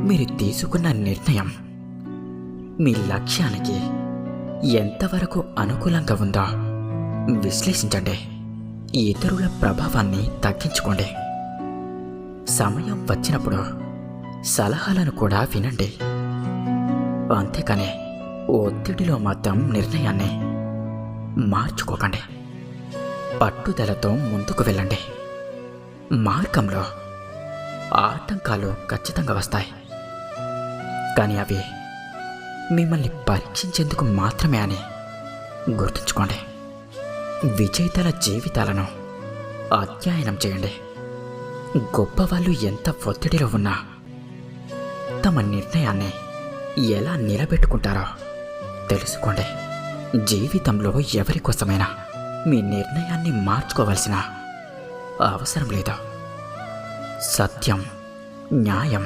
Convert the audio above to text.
మీరు తీసుకున్న నిర్ణయం మీ లక్ష్యానికి ఎంతవరకు అనుకూలంగా ఉందో విశ్లేషించండి. ఇతరుల ప్రభావాన్ని తగ్గించుకోండి. సమయం వచ్చినప్పుడు సలహాలను కూడా వినండి. అంతేకాని ఒత్తిడిలో మాత్రం నిర్ణయాన్ని మార్చుకోకండి. పట్టుదలతో ముందుకు వెళ్ళండి. మార్గంలో ఆటంకాలు ఖచ్చితంగా వస్తాయి, కానీ అవి మిమ్మల్ని పరీక్షించేందుకు మాత్రమే అని గుర్తుంచుకోండి. విజేతల జీవితాలను అధ్యయనం చేయండి. గొప్పవాళ్ళు ఎంత ఒత్తిడిలో ఉన్నా తమ నిర్ణయాన్ని ఎలా నిలబెట్టుకుంటారో తెలుసుకోండి. జీవితంలో ఎవరి కోసమైనా మీ నిర్ణయాన్ని మార్చుకోవాల్సిన అవసరం లేదు. సత్యం, న్యాయం,